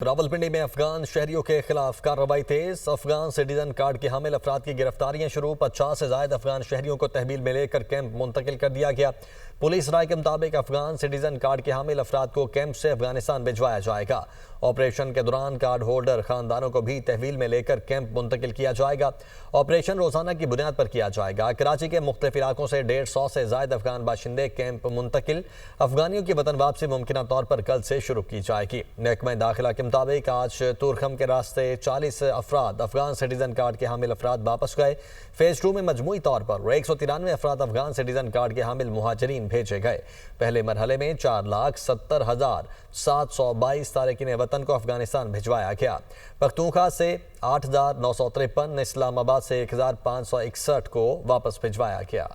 راولپنڈی میں افغان شہریوں کے خلاف کارروائی تیز۔ افغان سٹیزن کارڈ کے حامل افراد کی گرفتاریاں شروع۔ 50 سے زائد افغان شہریوں کو تحویل میں لے کر کیمپ منتقل کر دیا گیا۔ پولیس رائے کے مطابق افغان سٹیزن کارڈ کے حامل افراد کو کیمپ سے افغانستان بھجوایا جائے گا۔ آپریشن کے دوران کارڈ ہولڈر خاندانوں کو بھی تحویل میں لے کر کیمپ منتقل کیا جائے گا۔ آپریشن روزانہ کی بنیاد پر کیا جائے گا۔ کراچی کے مختلف علاقوں سے 150 سے زائد افغان باشندے کیمپ منتقل۔ افغانیوں کی وطن واپسی ممکنہ طور پر کل سے شروع کی جائے گی۔ محکمہ داخلہ کے مطابق آج تورخم کے راستے 40 افراد افغان سٹیزن کارڈ کے حامل افراد واپس گئے۔ فیز 2 میں مجموعی طور پر 193 افراد افغان سٹیزن کارڈ کے حامل مہاجرین بھیجے گئے۔ پہلے مرحلے میں 4,70,722 تارکین وطن کو افغانستان بھجوایا گیا۔ پختونخوا سے 8,953، اسلام آباد سے 1,561 کو واپس بھجوایا گیا۔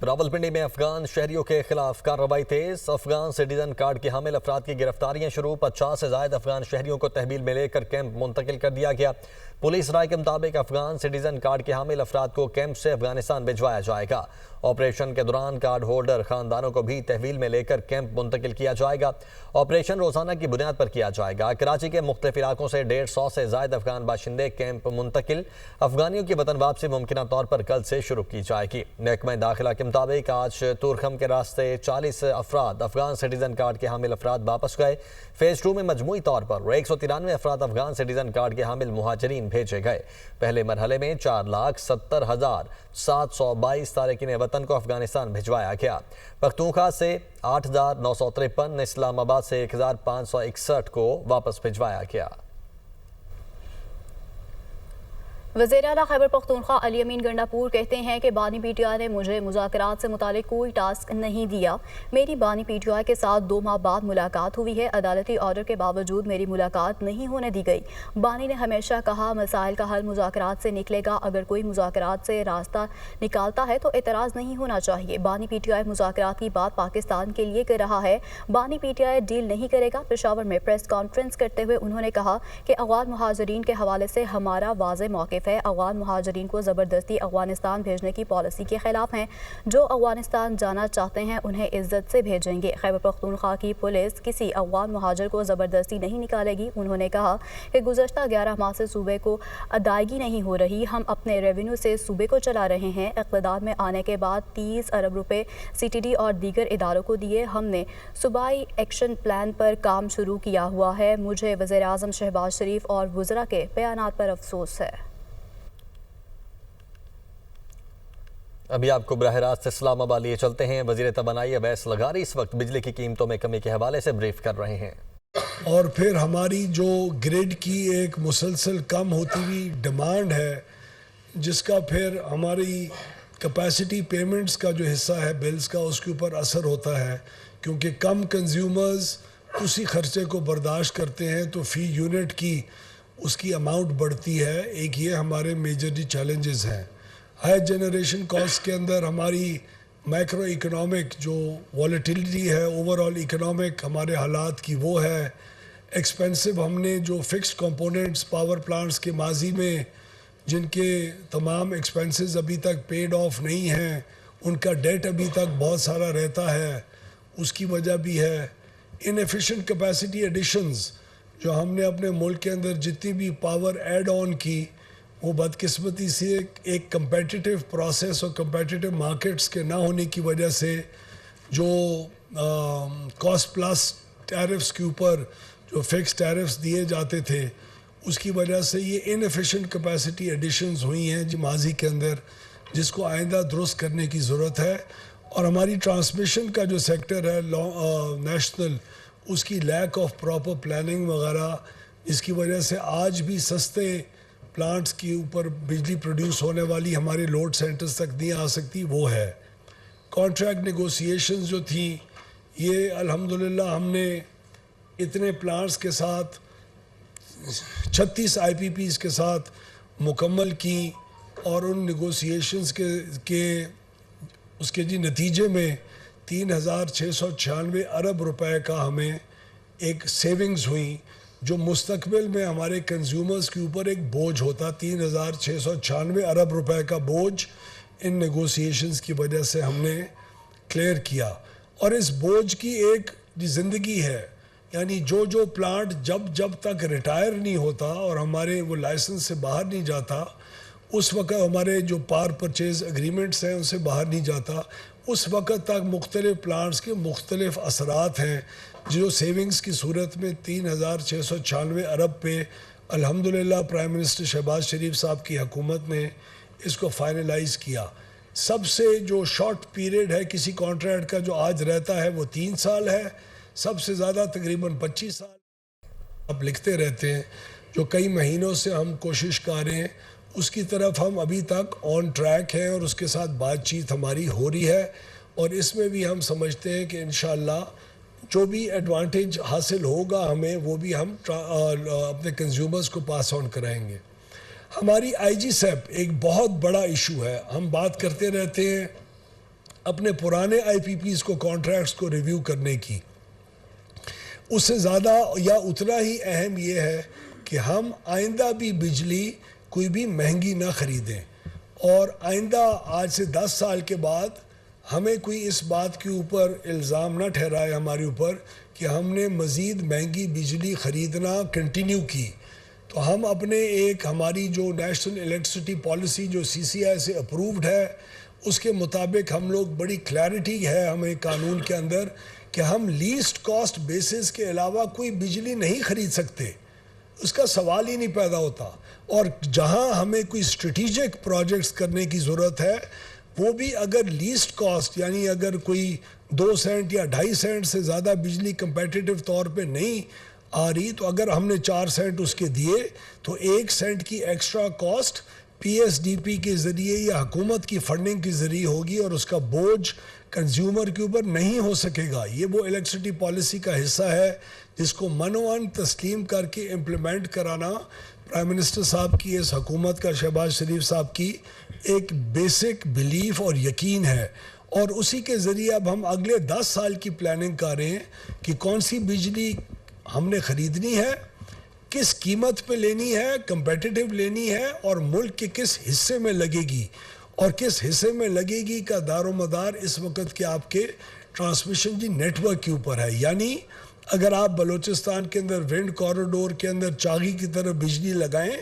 راولپنڈی میں افغان شہریوں کے خلاف کارروائی تیز۔ افغان سٹیزن کارڈ کے حامل افراد کی گرفتاریاں شروع۔ 50 سے زائد افغان شہریوں کو تحویل میں لے کر کیمپ منتقل کر دیا گیا۔ پولیس رائے کے مطابق افغان سٹیزن کارڈ کے حامل افراد کو کیمپ سے افغانستان بھجوایا جائے گا۔ آپریشن کے دوران کارڈ ہولڈر خاندانوں کو بھی تحویل میں لے کر کیمپ منتقل کیا جائے گا۔ آپریشن روزانہ کی بنیاد پر کیا جائے گا۔ کراچی کے مختلف علاقوں سے 150 سے زائد افغان باشندے کیمپ منتقل۔ افغانیوں کی وطن واپسی ممکنہ طور پر کل سے شروع کی جائے گی۔ محکمہ داخلہ کے مطابق آج تورخم کے راستے 40 افراد افغان سٹیزن کارڈ کے حامل افراد واپس گئے۔ فیز 2 میں مجموعی طور پر 193 افراد افغان سٹیزن کارڈ کے حامل مہاجرین بھیجے گئے۔ پہلے مرحلے میں 4,70,722 تارکین وطن کو افغانستان بھجوایا گیا۔ پختونخوا سے 8,953، اسلام آباد سے 1,561 کو واپس بھجوایا گیا۔ وزیر اعلیٰ خیبر پختونخوا علی امین گنڈاپور کہتے ہیں کہ بانی پی ٹی آئی نے مجھے مذاکرات سے متعلق کوئی ٹاسک نہیں دیا۔ میری بانی پی ٹی آئی کے ساتھ 2 ماہ بعد ملاقات ہوئی ہے۔ عدالتی آرڈر کے باوجود میری ملاقات نہیں ہونے دی گئی۔ بانی نے ہمیشہ کہا مسائل کا حل مذاکرات سے نکلے گا۔ اگر کوئی مذاکرات سے راستہ نکالتا ہے تو اعتراض نہیں ہونا چاہیے۔ بانی پی ٹی آئی مذاکرات کی بات پاکستان کے لیے کر رہا ہے۔ بانی پی ٹی آئی ڈیل نہیں کرے گا۔ پشاور میں پریس کانفرنس کرتے ہوئے انہوں نے کہا کہ افغان مہاجرین کے حوالے سے ہمارا واضح موقف ہے۔ افغان مہاجرین کو زبردستی افغانستان بھیجنے کی پالیسی کے خلاف ہیں۔ جو افغانستان جانا چاہتے ہیں انہیں عزت سے بھیجیں گے۔ خیبر پختونخوا کی پولیس کسی افغان مہاجر کو زبردستی نہیں نکالے گی۔ انہوں نے کہا کہ گزشتہ 11 ماہ سے صوبے کو ادائیگی نہیں ہو رہی۔ ہم اپنے ریونیو سے صوبے کو چلا رہے ہیں۔ اقتدار میں آنے کے بعد 30 ارب روپے سی ٹی ڈی اور دیگر اداروں کو دیے۔ ہم نے صوبائی ایکشن پلان پر کام شروع کیا ہوا ہے۔ مجھے وزیر اعظم شہباز شریف اور وزراء کے بیانات پر افسوس ہے۔ ابھی آپ کو براہ راست اسلام آباد لیے چلتے ہیں۔ وزیر توانائی اویس لغاری اس وقت بجلی کی قیمتوں میں کمی کے حوالے سے بریف کر رہے ہیں۔ اور پھر ہماری جو گریڈ کی ایک مسلسل کم ہوتی ہوئی ڈیمانڈ ہے، جس کا پھر ہماری کیپیسٹی پیمنٹس کا جو حصہ ہے بلز کا، اس کے اوپر اثر ہوتا ہے، کیونکہ کم کنزیومرز اسی خرچے کو برداشت کرتے ہیں تو فی یونٹ کی اس کی اماؤنٹ بڑھتی ہے۔ ایک یہ ہمارے میجرلی چیلنجز ہیں۔ ہائی جنریشن کاسٹ کے اندر ہماری مائکرو اکنامک جو والیٹیلیٹی ہے اوورآل اکنامک ہمارے حالات کی، وہ ہے ایکسپینسو۔ ہم نے جو فکسڈ کمپوننٹس پاور پلانٹس کے ماضی میں جن کے تمام ایکسپینسز ابھی تک پیڈ آف نہیں ہیں، ان کا ڈیٹ ابھی تک بہت سارا رہتا ہے، اس کی وجہ بھی ہے۔ انیفیشینٹ کیپیسٹی ایڈیشنز جو ہم نے اپنے ملک کے اندر جتنی بھی پاور ایڈ آن کی، وہ بدقسمتی سے ایک کمپیٹیٹیو پروسیس اور کمپیٹیٹیو مارکیٹس کے نہ ہونے کی وجہ سے جو کاسٹ پلس ٹیرفز کے اوپر جو فکس ٹیرفز دیے جاتے تھے، اس کی وجہ سے یہ انیفیشینٹ کیپیسٹی ایڈیشنز ہوئی ہیں ماضی کے اندر، جس کو آئندہ درست کرنے کی ضرورت ہے۔ اور ہماری ٹرانسمیشن کا جو سیکٹر ہے نیشنل، اس کی لیک آف پراپر پلاننگ وغیرہ، جس کی وجہ سے آج بھی سستے پلانٹس کے اوپر بجلی پروڈیوس ہونے والی ہمارے لوڈ سینٹرز تک نہیں آ سکتی، وہ ہے۔ کانٹریکٹ نیگوسیشنز جو تھیں، یہ الحمدللہ ہم نے اتنے پلانٹس کے ساتھ 36 آئی پی پیز کے ساتھ مکمل کی، اور ان نیگوسیشنز کے نتیجے میں 3,696 ارب روپے کا ہمیں ایک سیونگز ہوئیں، جو مستقبل میں ہمارے کنزیومرز کے اوپر ایک بوجھ ہوتا۔ 3,696 ارب روپے کا بوجھ ان نیگوسیشنز کی وجہ سے ہم نے کلیئر کیا۔ اور اس بوجھ کی ایک زندگی ہے، یعنی جو پلانٹ جب تک ریٹائر نہیں ہوتا اور ہمارے وہ لائسنس سے باہر نہیں جاتا، اس وقت ہمارے جو پار پرچیز اگریمنٹس ہیں ان سے باہر نہیں جاتا، اس وقت تک مختلف پلانٹس کے مختلف اثرات ہیں جو سیونگز کی صورت میں 3696 ارب پہ الحمدللہ پرائم منسٹر شہباز شریف صاحب کی حکومت نے اس کو فائنلائز کیا۔ سب سے جو شارٹ پیریڈ ہے کسی کانٹریکٹ کا جو آج رہتا ہے وہ 3 سال ہے، سب سے زیادہ تقریباً 25 سال آپ لکھتے رہتے ہیں، جو کئی مہینوں سے ہم کوشش کر رہے ہیں، اس کی طرف ہم ابھی تک آن ٹریک ہیں اور اس کے ساتھ بات چیت ہماری ہو رہی ہے، اور اس میں بھی ہم سمجھتے ہیں کہ انشاءاللہ جو بھی ایڈوانٹیج حاصل ہوگا ہمیں وہ بھی ہم اپنے کنزیومرز کو پاس آن کرائیں گے۔ ہماری آئی جی سیپ ایک بہت بڑا ایشو ہے، ہم بات کرتے رہتے ہیں اپنے پرانے آئی پی پیز کو کانٹریکٹس کو ریویو کرنے کی، اس سے زیادہ یا اتنا ہی اہم یہ ہے کہ ہم آئندہ بھی بجلی کوئی بھی مہنگی نہ خریدیں، اور آئندہ آج سے 10 سال کے بعد ہمیں کوئی اس بات کے اوپر الزام نہ ٹھہرائے ہمارے اوپر کہ ہم نے مزید مہنگی بجلی خریدنا کنٹینیو کی۔ تو ہم اپنے ہماری جو نیشنل الیکٹرسٹی پالیسی جو سی سی آئی سے اپرووڈ ہے اس کے مطابق ہم لوگ بڑی کلیئرٹی ہے ہمیں قانون کے اندر کہ ہم لیسٹ کاسٹ بیسس کے علاوہ کوئی بجلی نہیں خرید سکتے، اس کا سوال ہی نہیں پیدا ہوتا، اور جہاں ہمیں کوئی اسٹریٹیجک پروجیکٹس کرنے کی ضرورت ہے وہ بھی اگر لیسٹ کاسٹ یعنی اگر کوئی 2 سینٹ یا 2.5 سینٹ سے زیادہ بجلی کمپیٹیٹو طور پہ نہیں آ رہی، تو اگر ہم نے 4 سینٹ اس کے دیے تو 1 سینٹ کی extra cost P S D P کے ذریعے یا حکومت کی فنڈنگ کے ذریعے ہوگی، اور اس کا بوجھ کنزیومر کے اوپر نہیں ہو سکے گا۔ یہ وہ الیکٹرسٹی پالیسی کا حصہ ہے جس کو منوان تسلیم کر کے امپلیمنٹ کرانا پرائم منسٹر صاحب کی اس حکومت کا، شہباز شریف صاحب کی ایک بیسک بلیف اور یقین ہے، اور اسی کے ذریعے اب ہم اگلے 10 سال کی پلاننگ کر رہے ہیں کہ کون سی بجلی ہم نے خریدنی ہے، کس قیمت پہ لینی ہے، کمپیٹیٹیو لینی ہے، اور ملک کے کس حصے میں لگے گی، اور کس حصے میں لگے گی کا دار و مدار اس وقت کے آپ کے ٹرانسمیشن کی نیٹ ورک کے اوپر ہے۔ یعنی اگر آپ بلوچستان کے اندر ونڈ کوریڈور کے اندر چاغی کی طرف بجلی لگائیں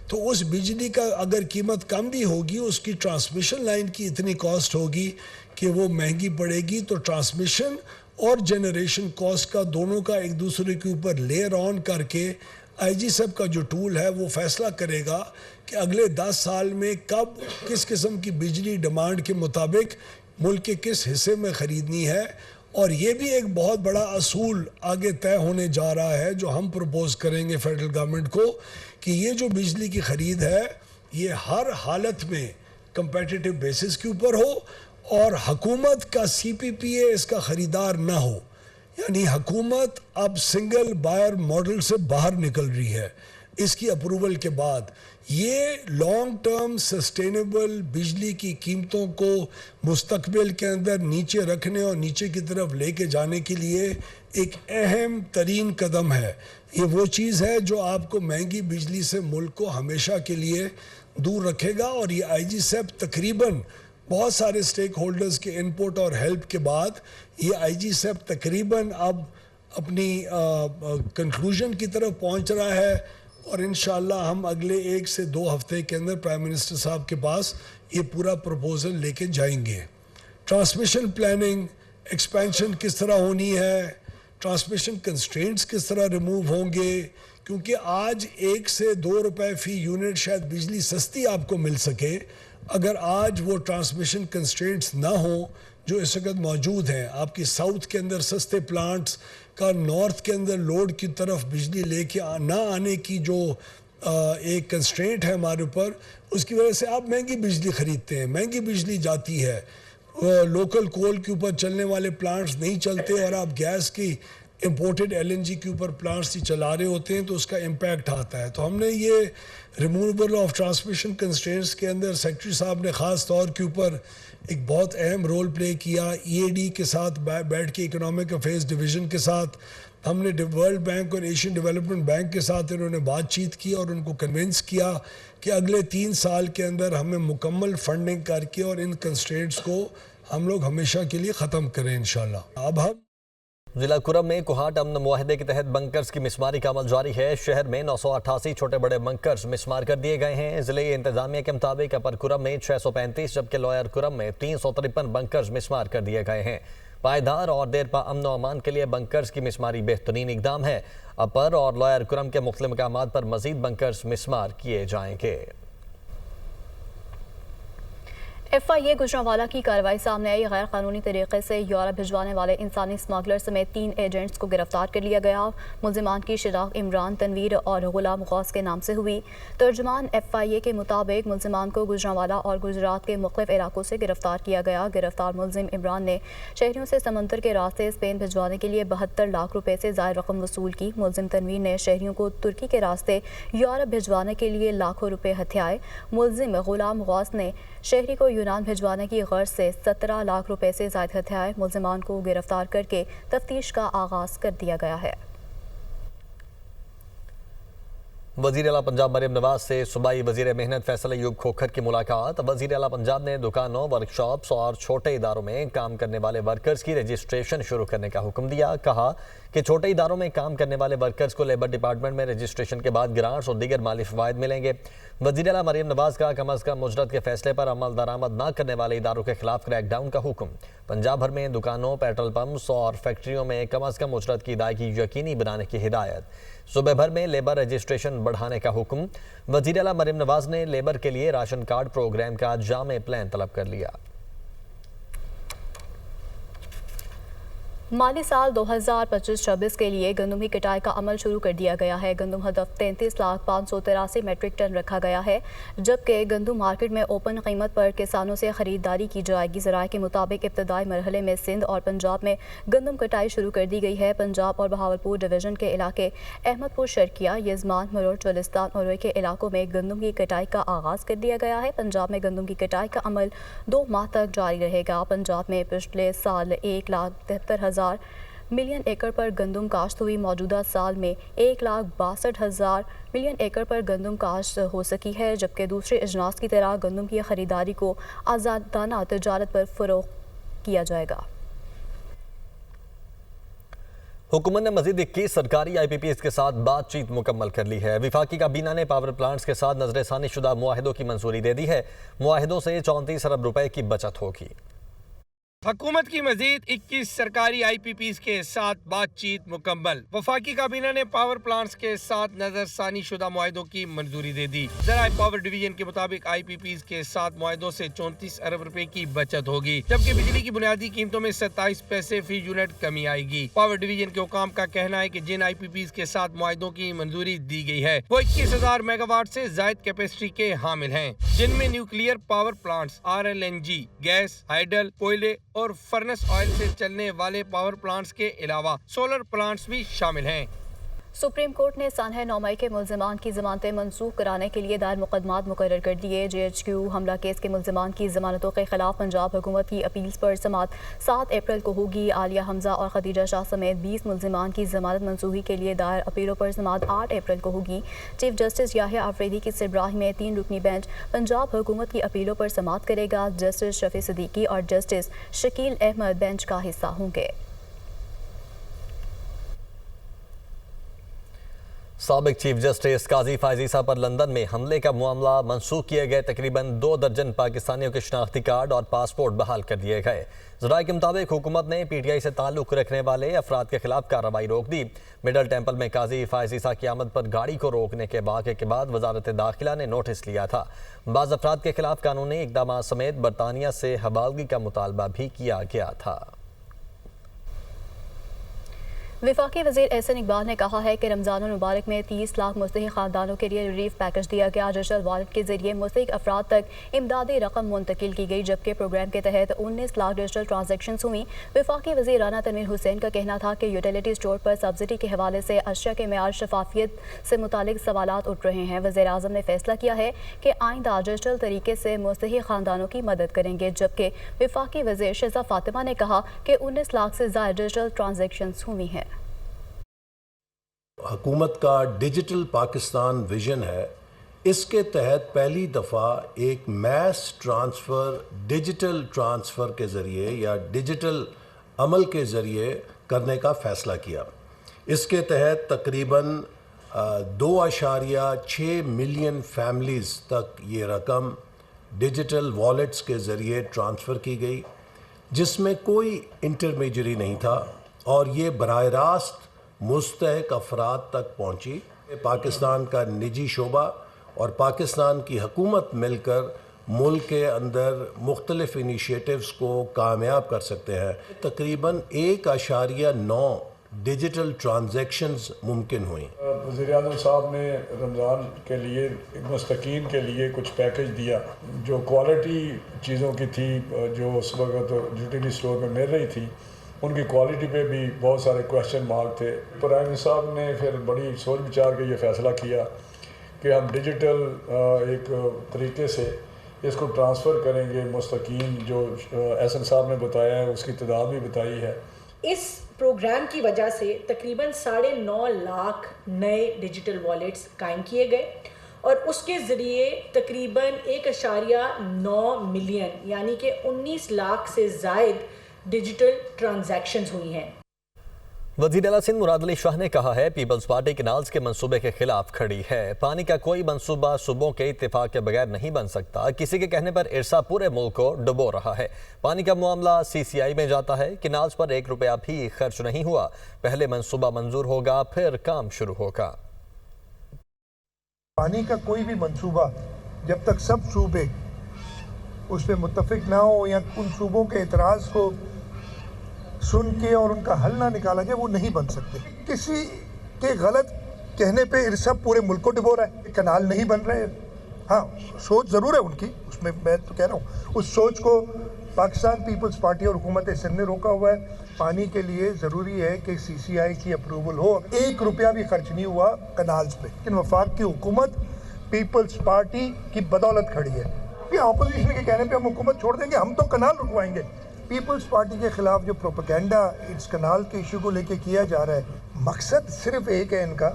تو اس بجلی کا اگر قیمت کم بھی ہوگی، اس کی ٹرانسمیشن لائن کی اتنی کاسٹ ہوگی کہ وہ مہنگی پڑے گی، تو ٹرانسمیشن اور جنریشن کاسٹ کا دونوں کا ایک دوسرے کے اوپر لیئر آن کر کے آئی جی سیپ کا جو ٹول ہے وہ فیصلہ کرے گا کہ اگلے 10 سال میں کب کس قسم کی بجلی ڈیمانڈ کے مطابق ملک کے کس حصے میں خریدنی ہے، اور یہ بھی ایک بہت بڑا اصول آگے طے ہونے جا رہا ہے جو ہم پروپوز کریں گے فیڈرل گورنمنٹ کو کہ یہ جو بجلی کی خرید ہے یہ ہر حالت میں کمپیٹیٹیو بیسس کے اوپر ہو، اور حکومت کا سی پی پی اے اس کا خریدار نہ ہو، یعنی حکومت اب سنگل بائر ماڈل سے باہر نکل رہی ہے اس کی اپروول کے بعد۔ یہ لانگ ٹرم سسٹینیبل بجلی کی قیمتوں کو مستقبل کے اندر نیچے رکھنے اور نیچے کی طرف لے کے جانے کے لیے ایک اہم ترین قدم ہے۔ یہ وہ چیز ہے جو آپ کو مہنگی بجلی سے ملک کو ہمیشہ کے لیے دور رکھے گا، اور یہ آئی جی سیپ تقریباً بہت سارے سٹیک ہولڈرز کے انپوٹ اور ہیلپ کے بعد یہ آئی جی سیپ تقریباً اب اپنی کنکلوژن کی طرف پہنچ رہا ہے، اور انشاءاللہ ہم اگلے 1 سے 2 ہفتے کے اندر پرائم منسٹر صاحب کے پاس یہ پورا پروپوزل لے کے جائیں گے۔ ٹرانسمیشن پلاننگ، ایکسپینشن کس طرح ہونی ہے، ٹرانسمیشن کنسٹرینٹس کس طرح ریموو ہوں گے، کیونکہ آج 1 سے 2 روپے فی یونٹ شاید بجلی سستی آپ کو مل سکے، اگر آج وہ ٹرانسمیشن کنسٹرینٹس نہ ہوں جو اس وقت موجود ہیں، آپ کی ساؤتھ کے اندر سستے پلانٹس کا نارتھ کے اندر لوڈ کی طرف بجلی لے کے نہ آنے کی جو ایک کنسٹرینٹ ہے ہمارے اوپر، اس کی وجہ سے آپ مہنگی بجلی خریدتے ہیں، مہنگی بجلی جاتی ہے، لوکل کول کے اوپر چلنے والے پلانٹس نہیں چلتے، اور آپ گیس کی امپورٹڈ ایل این جی کے اوپر پلانٹس ہی چلا رہے ہوتے ہیں، تو اس کا امپیکٹ آتا ہے۔ تو ہم نے یہ ریموول آف ٹرانسمیشن کنسٹرینٹس کے اندر سیکرٹری صاحب نے خاص طور کے اوپر ایک بہت اہم رول پلے کیا، ای اے ڈی کے ساتھ بیٹھ کے اکنامک افیئرز ڈویژن کے ساتھ ہم نے ورلڈ بینک اور ایشین ڈیولپمنٹ بینک کے ساتھ انہوں نے بات چیت کی اور ان کو کنونس کیا کہ اگلے 3 سال کے اندر ہمیں مکمل فنڈنگ کر کے اور ان کنسٹرینٹس کو ہم لوگ ہمیشہ کے لیے ختم کریں انشاءاللہ۔ اب ہم ضلع کرم میں کوہاٹ امن معاہدے کے تحت بنکرز کی مسماری کا عمل جاری ہے۔ شہر میں 988 چھوٹے بڑے بنکرز مسمار کر دیے گئے ہیں۔ ضلعی انتظامیہ کے مطابق اپر کرم میں 635 جبکہ لوئر کرم میں 353 بنکرز مسمار کر دیے گئے ہیں۔ پائیدار اور دیرپا امن و امان کے لیے بنکرز کی مسماری بہترین اقدام ہے۔ اپر اور لوئر کرم کے مختلف مقامات پر مزید بنکرز مسمار کیے جائیں گے۔ FIA گجرانوالہ کی کارروائی سامنے آئی۔ غیر قانونی طریقے سے یورپ بھجوانے والے انسانی اسمگلر سمیت 3 ایجنٹس کو گرفتار کر لیا گیا۔ ملزمان کی شناخت عمران، تنویر اور غلام غوث کے نام سے ہوئی۔ ترجمان FIA کے مطابق ملزمان کو گجرانوالہ اور گجرات کے مختلف علاقوں سے گرفتار کیا گیا۔ گرفتار ملزم عمران نے شہریوں سے سمندر کے راستے اسپین بھجوانے کے لیے 72 لاکھ روپے سے زائد رقم وصول کی۔ ملزم تنویر نے شہریوں کو ترکی کے راستے یورپ بھجوانے کے لیے لاکھوں روپے ہتھیائے۔ ملزم غلام غوث نے شہری کو یونان بھجوانے کی غرض سے 17 لاکھ روپے سے زائد ہتھیائے۔ ملزمان کو گرفتار کر کے تفتیش کا آغاز کر دیا گیا ہے۔ وزیر اعلیٰ پنجاب مریم نواز سے صوبائی وزیر محنت فیصل ایوب کھوکھر کی ملاقات۔ وزیر اعلیٰ پنجاب نے دکانوں، ورکشاپس اور چھوٹے اداروں میں کام کرنے والے ورکرز کی رجسٹریشن شروع کرنے کا حکم دیا۔ کہا کہ چھوٹے اداروں میں کام کرنے والے ورکرز کو لیبر ڈپارٹمنٹ میں رجسٹریشن کے بعد گرانٹس اور دیگر مالی فوائد ملیں گے۔ وزیر اعلیٰ مریم نواز کا کم از کم اجرت کے فیصلے پر عمل درآمد نہ کرنے والے اداروں کے خلاف کریک ڈاؤن کا حکم۔ پنجاب بھر میں دکانوں، پیٹرول پمپس اور فیکٹریوں میں کم از کم اجرت کی ادائیگی یقینی بنانے کی ہدایت۔ صوبے بھر میں لیبر رجسٹریشن بڑھانے کا حکم۔ وزیر اعلیٰ مریم نواز نے لیبر کے لیے راشن کارڈ پروگرام کا جامع پلان طلب کر لیا۔ مالی سال 2025-26 کے لیے گندم کی کٹائی کا عمل شروع کر دیا گیا ہے۔ گندم ہدف 33,583 میٹرک ٹن رکھا گیا ہے، جبکہ گندم مارکیٹ میں اوپن قیمت پر کسانوں سے خریداری کی جائے گی۔ ذرائع کے مطابق ابتدائی مرحلے میں سندھ اور پنجاب میں گندم کٹائی شروع کر دی گئی ہے۔ پنجاب اور بہاولپور ڈویژن کے علاقے احمد پور شرقیہ، یزمان، مرور، چولستان اور روئی کے علاقوں میں گندم کی کٹائی کا آغاز کر دیا گیا ہے۔ پنجاب میں گندم کی کٹائی کا عمل 2 ماہ تک جاری رہے گا۔ پنجاب میں پچھلے سال 1,73,000 ملین ایکڑ پر گندم کاشت ہوئی۔ موجودہ سال میں 1,62,000 ملین ایکڑ پر گندم کاشت ہو سکی ہے، جبکہ دوسرے اجناس کی طرح گندم کی خریداری کو آزادانہ تجارت پر فروغ کیا جائے گا۔ حکومت نے مزید 21 سرکاری IPPs کے ساتھ بات چیت مکمل کر لی ہے۔ وفاقی کابینہ نے پاور پلانٹس کے ساتھ نظر ثانی شدہ معاہدوں کی منظوری دے دی ہے۔ معاہدوں سے 34 ارب روپے کی بچت ہوگی۔ حکومت کی مزید 21 سرکاری IPPs کے ساتھ بات چیت مکمل۔ وفاقی کابینہ نے پاور پلانٹس کے ساتھ نظر ثانی شدہ معاہدوں کی منظوری دے دی۔ ذرائع پاور ڈویژن کے مطابق IPPs کے ساتھ معاہدوں سے 34 ارب روپے کی بچت ہوگی، جبکہ بجلی کی بنیادی قیمتوں میں 27 پیسے فی یونٹ کمی آئے گی۔ پاور ڈویژن کے حکام کا کہنا ہے کہ جن IPPs کے ساتھ معاہدوں کی منظوری دی گئی ہے وہ 21,000 میگا واٹ سے زائد کیپیسٹی کے حامل ہیں، جن میں nuclear power plants, RLNG، gas, hydel, کوئلے اور فرنس آئل سے چلنے والے پاور پلانٹس کے علاوہ سولر پلانٹس بھی شامل ہیں۔ سپریم کورٹ نے سانحہ 9 مئی کے ملزمان کی ضمانتیں منسوخ کرانے کے لیے دائر مقدمات مقرر کر دیے۔ GHQ حملہ کیس کے ملزمان کی ضمانتوں کے خلاف پنجاب حکومت کی اپیلز پر سماعت 7 اپریل کو ہوگی۔ عالیہ حمزہ اور خدیجہ شاہ سمیت 20 ملزمان کی ضمانت منسوخی کے لیے دائر اپیلوں پر سماعت 8 اپریل کو ہوگی۔ چیف جسٹس یحییٰ آفریدی کی سربراہی میں 3 رکنی بینچ پنجاب حکومت کی اپیلوں پر سماعت کرے گا۔ جسٹس شفیع صدیقی اور جسٹس شکیل احمد بینچ کا حصہ ہوں گے۔ سابق چیف جسٹس قاضی فائز عیسیٰ پر لندن میں حملے کا معاملہ منسوخ کیے گئے۔ تقریباً 2 درجن پاکستانیوں کے شناختی کارڈ اور پاسپورٹ بحال کر دیے گئے۔ ذرائع کے مطابق حکومت نے PTI سے تعلق رکھنے والے افراد کے خلاف کارروائی روک دی۔ مڈل ٹیمپل میں قاضی فائز عیسیٰ کی آمد پر گاڑی کو روکنے کے واقعے کے بعد وزارت داخلہ نے نوٹس لیا تھا۔ بعض افراد کے خلاف قانونی اقدامات سمیت برطانیہ سے حوالگی کا مطالبہ بھی کیا گیا تھا۔ وفاقی وزیر احسن اقبال نے کہا ہے کہ رمضان المبارک میں 30 لاکھ مستحق خاندانوں کے لیے ریلیف پیکج دیا گیا۔ ڈیجیٹل والیٹ کے ذریعے مستحق افراد تک امدادی رقم منتقل کی گئی، جبکہ پروگرام کے تحت 19 لاکھ ڈیجیٹل ٹرانزیکشنز ہوئیں۔ وفاقی وزیر رانا تنویر حسین کا کہنا تھا کہ یوٹیلیٹی اسٹور پر سبسڈی کے حوالے سے اشیاء کے معیار شفافیت سے متعلق سوالات اٹھ رہے ہیں۔ وزیر اعظم نے فیصلہ کیا ہے کہ آئندہ ڈیجیٹل طریقے سے مستحق خاندانوں کی مدد کریں گے، جبکہ وفاقی وزیر شہزہ فاطمہ نے کہا کہ 19 لاکھ سے زائد ڈیجیٹل ٹرانزیکشنز ہوئی ہیں۔ حکومت کا ڈیجیٹل پاکستان ویژن ہے، اس کے تحت پہلی دفعہ ایک میس ٹرانسفر ڈیجیٹل ٹرانسفر کے ذریعے یا ڈیجیٹل عمل کے ذریعے کرنے کا فیصلہ کیا۔ اس کے تحت تقریباً 2.6 ملین فیملیز تک یہ رقم ڈیجیٹل والیٹس کے ذریعے ٹرانسفر کی گئی، جس میں کوئی انٹرمیڈیری نہیں تھا اور یہ براہ راست مستحق افراد تک پہنچی۔ پاکستان کا نجی شعبہ اور پاکستان کی حکومت مل کر ملک کے اندر مختلف انیشیٹوز کو کامیاب کر سکتے ہیں۔ تقریباً 1.9 ڈیجیٹل ٹرانزیکشنز ممکن ہوئیں۔ وزیر اعظم صاحب نے رمضان کے لیے مستقین کے لیے کچھ پیکج دیا جو کوالٹی چیزوں کی تھی، جو اس وقت یوٹیلیٹی اسٹور میں مل رہی تھی، ان کی کوالٹی پہ بھی بہت سارے کویشچن مارک تھے۔ پرائم منسٹر صاحب نے پھر بڑی سوچ بچار کے یہ فیصلہ کیا کہ ہم ڈیجیٹل ایک طریقے سے اس کو ٹرانسفر کریں گے۔ مستقین جو احسن صاحب نے بتایا ہے اس کی تعداد بھی بتائی ہے۔ اس پروگرام کی وجہ سے تقریباً 9.5 لاکھ نئے ڈیجیٹل والیٹس قائم کیے گئے اور اس کے ذریعے تقریباً 1.9 ملین یعنی کہ 19 لاکھ سے زائد ڈیجیٹل ٹرانزیکشنز ہوئی ہیں۔ وزیر اعلیٰ سندھ مراد علی شاہ نے کہا ہے پیپلز پارٹی کینالز کے منصوبے کے خلاف کھڑی ہے۔ پانی کا کوئی منصوبہ صوبوں کے اتفاق کے بغیر نہیں بن سکتا۔ کسی کے کہنے پر ارسا پورے ملک کو ڈبو رہا ہے۔ پانی کا معاملہ CCI میں جاتا ہے۔ کینالز پر 1 روپیہ بھی خرچ نہیں ہوا۔ پہلے منصوبہ منظور ہوگا پھر کام شروع ہوگا۔ پانی کا کوئی بھی منصوبہ جب تک سب صوبے اس پہ متفق نہ ہو یا ان صوبوں کے اعتراض کو سن کے اور ان کا حل نہ نکالا جائے وہ نہیں بن سکتے۔ کسی کے غلط کہنے پہ ارسا پورے ملک کو ڈبو رہا ہے۔ کنال نہیں بن رہے، ہاں سوچ ضرور ہے ان کی، اس میں میں تو کہہ رہا ہوں اس سوچ کو پاکستان پیپلز پارٹی اور حکومت سندھ نے روکا ہوا ہے۔ پانی کے لیے ضروری ہے کہ CCI کی اپروول ہو۔ 1 روپیہ بھی خرچ نہیں ہوا کنالز پہ، لیکن وفاق کی حکومت پیپلز پارٹی کی بدولت کھڑی ہے۔ یہ اپوزیشن کے کہنے پہ ہم حکومت چھوڑ دیں گے، ہم تو کنال رکوائیں گے۔ پیپلز پارٹی کے خلاف جو پروپیگنڈا اس کنال کے ایشو کو لے کے کیا جا رہا ہے، مقصد صرف ایک ہے ان کا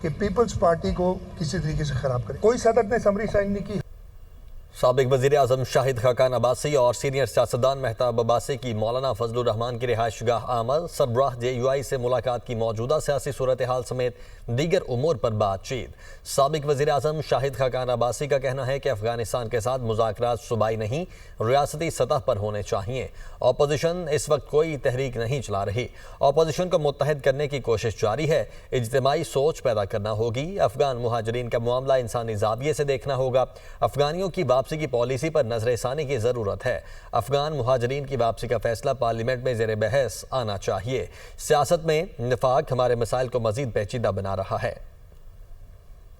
کہ پیپلز پارٹی کو کسی طریقے سے خراب کرے۔ کوئی صدر نے سمری سائن نہیں کی۔ سابق وزیر اعظم شاہد خاقان عباسی اور سینئر سیاستدان مہتاب عباسی کی مولانا فضل الرحمان کی رہائش گاہ آمد۔ سربراہ JUI سے ملاقات کی موجودہ سیاسی صورتحال سمیت دیگر امور پر بات چیت۔ سابق وزیر اعظم شاہد خاقان عباسی کا کہنا ہے کہ افغانستان کے ساتھ مذاکرات صوبائی نہیں ریاستی سطح پر ہونے چاہیے۔ اپوزیشن اس وقت کوئی تحریک نہیں چلا رہی۔ اپوزیشن کو متحد کرنے کی کوشش جاری ہے۔ اجتماعی سوچ پیدا کرنا ہوگی۔ افغان مہاجرین کا معاملہ انسانی زاویے سے دیکھنا ہوگا۔ افغانیوں کی واپسی کی پالیسی پر نظر ثانی کی ضرورت ہے۔ افغان مہاجرین کی واپسی کا فیصلہ پارلیمنٹ میں زیر بحث آنا چاہیے۔ سیاست میں نفاق ہمارے مسائل کو مزید پیچیدہ بنا رہا ہے۔